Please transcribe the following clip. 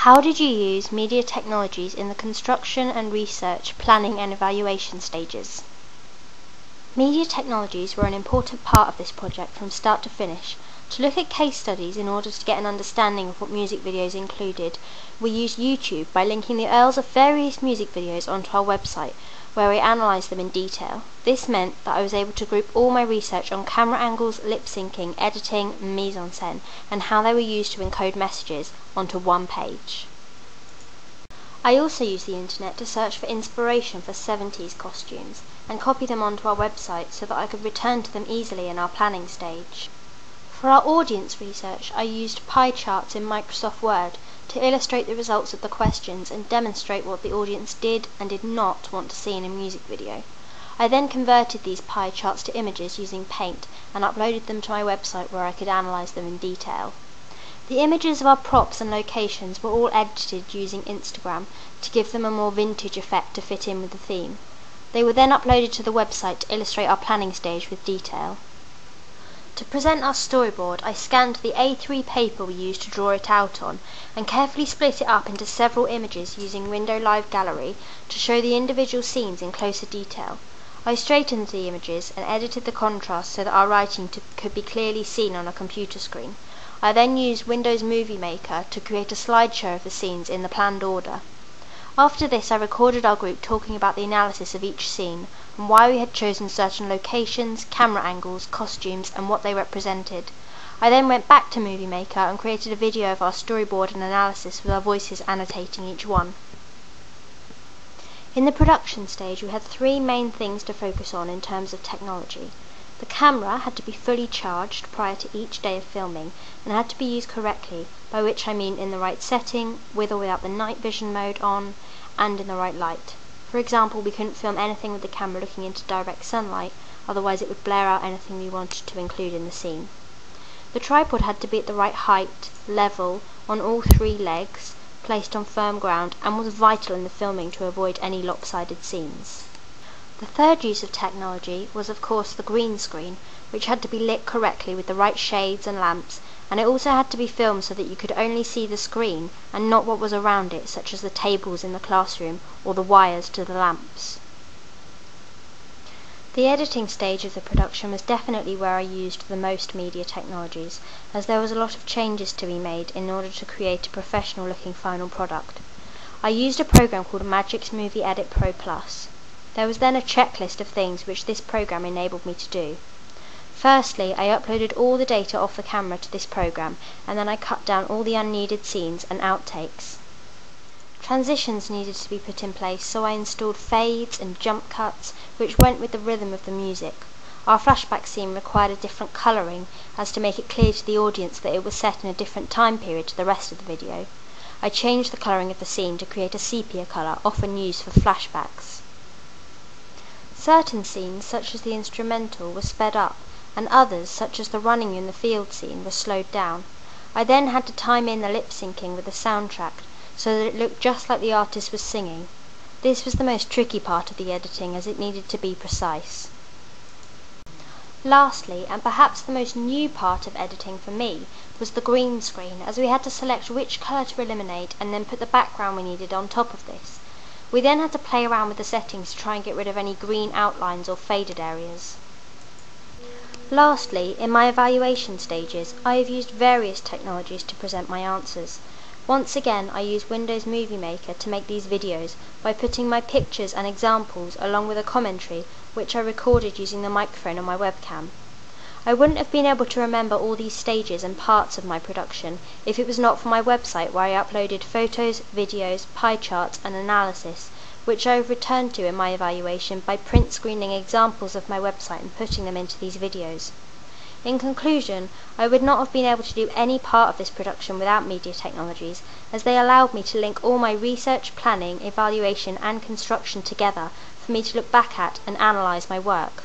How did you use media technologies in the construction and research, planning and evaluation stages? Media technologies were an important part of this project from start to finish. To look at case studies in order to get an understanding of what music videos included, we used YouTube by linking the URLs of various music videos onto our website, where we analysed them in detail. This meant that I was able to group all my research on camera angles, lip syncing, editing, mise-en-scène, and how they were used to encode messages onto one page. I also used the internet to search for inspiration for 70s costumes and copy them onto our website so that I could return to them easily in our planning stage. For our audience research, I used pie charts in Microsoft Word to illustrate the results of the questions and demonstrate what the audience did and did not want to see in a music video. I then converted these pie charts to images using Paint and uploaded them to my website where I could analyse them in detail. The images of our props and locations were all edited using Instagram to give them a more vintage effect to fit in with the theme. They were then uploaded to the website to illustrate our planning stage with detail. To present our storyboard, I scanned the A3 paper we used to draw it out on and carefully split it up into several images using Window Live Gallery to show the individual scenes in closer detail. I straightened the images and edited the contrast so that our writing could be clearly seen on a computer screen. I then used Windows Movie Maker to create a slideshow of the scenes in the planned order. After this, I recorded our group talking about the analysis of each scene and why we had chosen certain locations, camera angles, costumes and what they represented. I then went back to Movie Maker and created a video of our storyboard and analysis with our voices annotating each one. In the production stage, we had three main things to focus on in terms of technology. The camera had to be fully charged prior to each day of filming and had to be used correctly, by which I mean in the right setting, with or without the night vision mode on, and in the right light. For example, we couldn't film anything with the camera looking into direct sunlight, otherwise it would blare out anything we wanted to include in the scene. The tripod had to be at the right height, level, on all three legs, placed on firm ground, and was vital in the filming to avoid any lopsided scenes. The third use of technology was of course the green screen, which had to be lit correctly with the right shades and lamps, and it also had to be filmed so that you could only see the screen and not what was around it, such as the tables in the classroom or the wires to the lamps. The editing stage of the production was definitely where I used the most media technologies, as there was a lot of changes to be made in order to create a professional looking final product. I used a program called Magix Movie Edit Pro Plus. There was then a checklist of things which this program enabled me to do. Firstly, I uploaded all the data off the camera to this program, and then I cut down all the unneeded scenes and outtakes. Transitions needed to be put in place, so I installed fades and jump cuts, which went with the rhythm of the music. Our flashback scene required a different colouring, as to make it clear to the audience that it was set in a different time period to the rest of the video. I changed the colouring of the scene to create a sepia colour, often used for flashbacks. Certain scenes, such as the instrumental, were sped up, and others, such as the running in the field scene, were slowed down. I then had to time in the lip syncing with the soundtrack, so that it looked just like the artist was singing. This was the most tricky part of the editing, as it needed to be precise. Lastly, and perhaps the most new part of editing for me, was the green screen, as we had to select which colour to eliminate and then put the background we needed on top of this. We then had to play around with the settings to try and get rid of any green outlines or faded areas. Lastly, in my evaluation stages, I have used various technologies to present my answers. Once again, I used Windows Movie Maker to make these videos by putting my pictures and examples along with a commentary which I recorded using the microphone on my webcam. I wouldn't have been able to remember all these stages and parts of my production if it was not for my website, where I uploaded photos, videos, pie charts and analysis, which I have returned to in my evaluation by print screening examples of my website and putting them into these videos. In conclusion, I would not have been able to do any part of this production without media technologies, as they allowed me to link all my research, planning, evaluation and construction together for me to look back at and analyse my work.